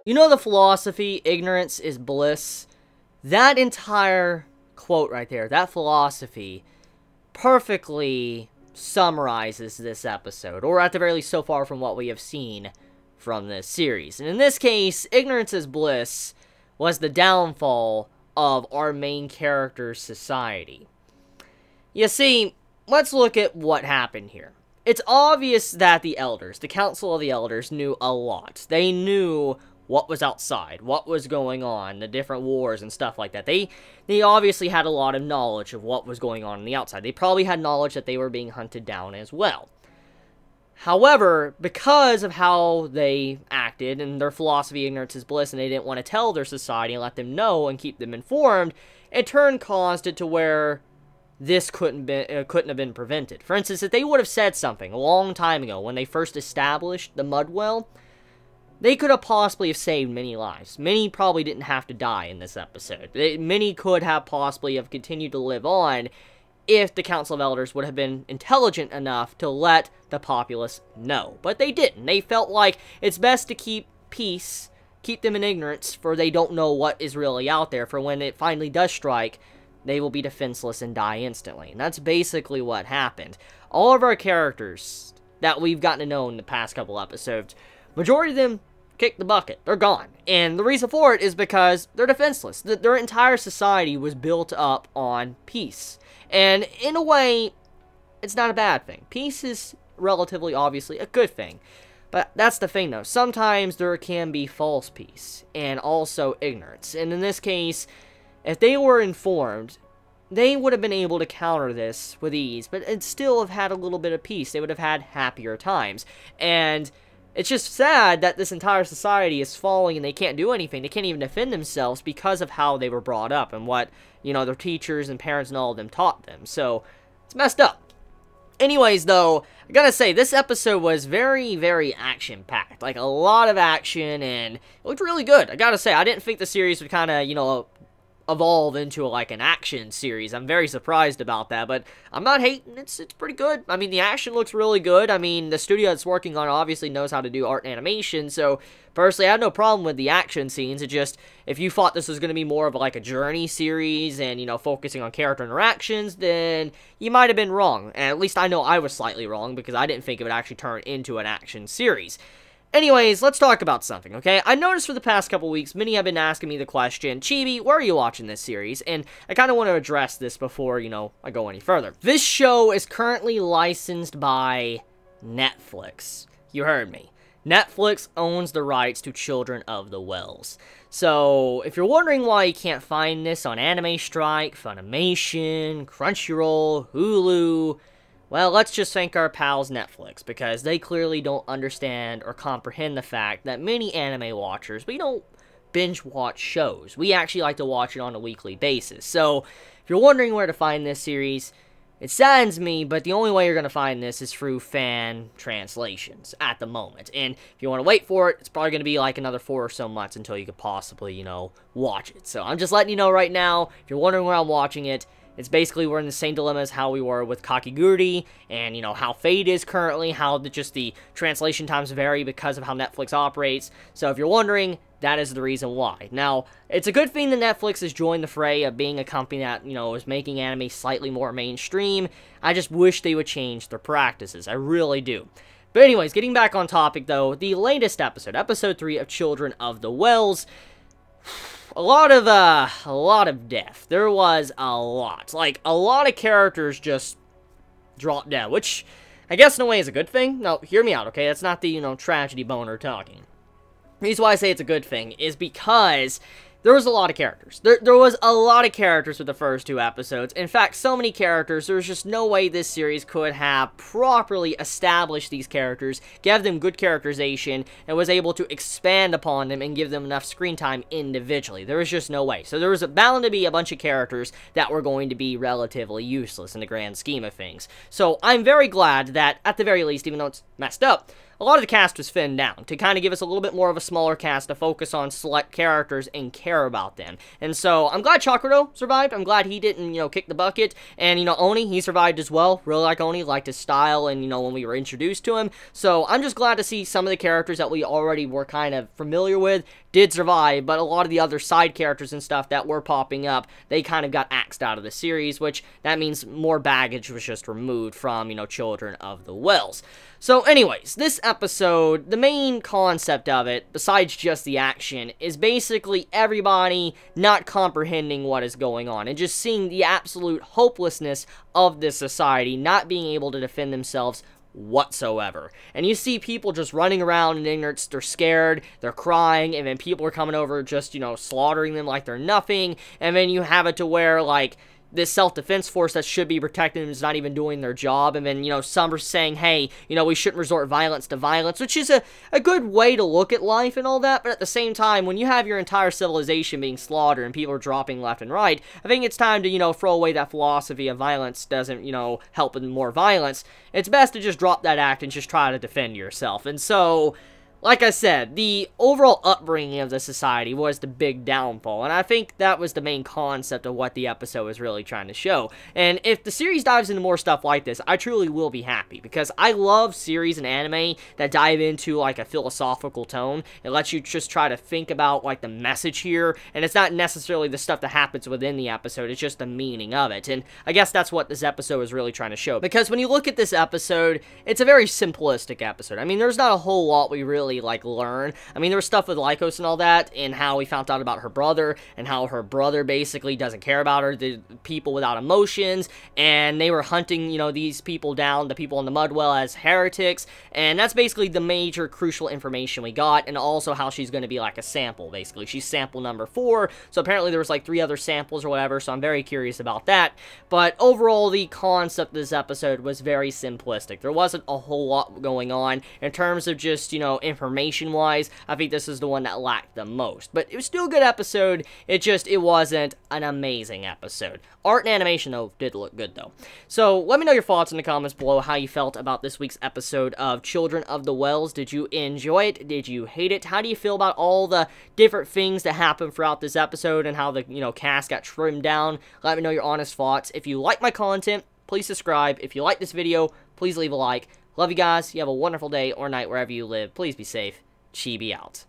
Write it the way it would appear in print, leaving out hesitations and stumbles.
You know the philosophy, ignorance is bliss? That entire quote right there, that philosophy, perfectly summarizes this episode, or at the very least so far from what we have seen from this series. And in this case, ignorance is bliss was the downfall of our main character's society. You see, let's look at what happened here. It's obvious that the elders, the Council of the Elders, knew a lot. They knew what was outside, what was going on, the different wars and stuff like that. They obviously had a lot of knowledge of what was going on the outside. They probably had knowledge that they were being hunted down as well. However, because of how they acted and their philosophy, ignorance is bliss, and they didn't want to tell their society and let them know and keep them informed, in turn caused it to where this couldn't have been prevented. For instance, if they would have said something a long time ago when they first established the Mudwell, they could have possibly have saved many lives. Many probably didn't have to die in this episode. Many could have possibly have continued to live on if the Council of Elders would have been intelligent enough to let the populace know. But they didn't. They felt like it's best to keep peace, keep them in ignorance, for they don't know what is really out there, for when it finally does strike, they will be defenseless and die instantly. And that's basically what happened. All of our characters that we've gotten to know in the past couple episodes, majority of them kicked the bucket. They're gone. And the reason for it is because they're defenseless. Their entire society was built up on peace. And in a way, it's not a bad thing. Peace is relatively, obviously, a good thing. But that's the thing, though. Sometimes there can be false peace and also ignorance. And in this case, if they were informed, they would have been able to counter this with ease, but it'd still have had a little bit of peace. They would have had happier times. And it's just sad that this entire society is falling and they can't do anything. They can't even defend themselves because of how they were brought up and what, you know, their teachers and parents and all of them taught them. So, it's messed up. Anyways, though, I gotta say, this episode was very, very action-packed. Like, a lot of action, and it looked really good. I gotta say, I didn't think the series would kind of, you know, evolve into like an action series. I'm very surprised about that, but I'm not hating. It's pretty good. I mean, the action looks really good. I mean, the studio that's working on it obviously knows how to do art and animation, so personally, I had no problem with the action scenes. It just, if you thought this was going to be more of like a journey series and, you know, focusing on character interactions, then you might have been wrong. And at least I know I was slightly wrong because I didn't think it would actually turn into an action series. Anyways, let's talk about something, okay? I noticed for the past couple weeks, many have been asking me the question, Chibi, where are you watching this series? And I kind of want to address this before, you know, I go any further. This show is currently licensed by Netflix. You heard me. Netflix owns the rights to Children of the Wells. So, if you're wondering why you can't find this on Anime Strike, Funimation, Crunchyroll, Hulu, well, let's just thank our pals Netflix, because they clearly don't understand or comprehend the fact that many anime watchers, we don't binge watch shows. We actually like to watch it on a weekly basis. So, if you're wondering where to find this series, it saddens me, but the only way you're going to find this is through fan translations at the moment. And if you want to wait for it, it's probably going to be like another 4 or so months until you could possibly, you know, watch it. So, I'm just letting you know right now, if you're wondering where I'm watching it, it's basically we're in the same dilemma as how we were with Kakiguri, and, you know, how Fate is currently, how just the translation times vary because of how Netflix operates. So if you're wondering, that is the reason why. Now, it's a good thing that Netflix has joined the fray of being a company that, you know, is making anime slightly more mainstream. I just wish they would change their practices. I really do. But anyways, getting back on topic, though, the latest episode, episode 3 of Children of the Wells, a lot of death. There was a lot. Like, a lot of characters just dropped dead, which I guess in a way is a good thing. No, hear me out, okay? That's not the, you know, tragedy boner talking. The reason why I say it's a good thing is because there was a lot of characters. There was a lot of characters with the first 2 episodes. In fact, so many characters, there's just no way this series could have properly established these characters, gave them good characterization, and was able to expand upon them and give them enough screen time individually. There was just no way. So there was bound to be a bunch of characters that were going to be relatively useless in the grand scheme of things. So I'm very glad that, at the very least, even though it's messed up, a lot of the cast was thinned down to kind of give us a little bit more of a smaller cast to focus on select characters and care about them. And so I'm glad Chakurdo survived. I'm glad he didn't, kick the bucket. And, Oni, he survived as well. Really like Oni, liked his style and, when we were introduced to him. So I'm just glad to see some of the characters that we already were kind of familiar with did survive, but a lot of the other side characters and stuff that were popping up, they kind of got axed out of the series, which that means more baggage was just removed from, Children of the Wells. So anyways, this episode, the main concept of it, besides just the action, is basically everybody not comprehending what is going on and just seeing the absolute hopelessness of this society not being able to defend themselves whatsoever. And you see people just running around in ignorance, they're scared, they're crying, and then people are coming over just, slaughtering them like they're nothing, and then you have it to where, like, this self-defense force that should be protecting them is not even doing their job, and then, some are saying, hey, we shouldn't resort violence to violence, which is a good way to look at life and all that, but at the same time, when you have your entire civilization being slaughtered and people are dropping left and right, I think it's time to, throw away that philosophy of violence doesn't, help with more violence. It's best to just drop that act and just try to defend yourself. And so, like I said, the overall upbringing of the society was the big downfall, and I think that was the main concept of what the episode was really trying to show. And if the series dives into more stuff like this, I truly will be happy, because I love series and anime that dive into, like, a philosophical tone. It lets you just try to think about, like, the message here, and it's not necessarily the stuff that happens within the episode, it's just the meaning of it. And I guess that's what this episode is really trying to show, because when you look at this episode, it's a very simplistic episode. I mean, there's not a whole lot we really learn. I mean, there was stuff with Lycos and all that, and how we found out about her brother, and how her brother basically doesn't care about her, the people without emotions, and they were hunting, these people down, the people in the Mudwell, as heretics, and that's basically the major crucial information we got, and also how she's going to be like a sample, basically. She's sample number 4, so apparently there was like 3 other samples or whatever, so I'm very curious about that. But overall, the concept of this episode was very simplistic. There wasn't a whole lot going on in terms of just, information-wise. I think this is the one that lacked the most. But it was still a good episode. It wasn't an amazing episode. Art and animation, though, did look good, though. So, let me know your thoughts in the comments below, how you felt about this week's episode of Children of the Wells. Did you enjoy it? Did you hate it? How do you feel about all the different things that happened throughout this episode and how the, cast got trimmed down? Let me know your honest thoughts. If you like my content, please subscribe. If you like this video, please leave a like. Love you guys. You have a wonderful day or night wherever you live. Please be safe. Chibi out.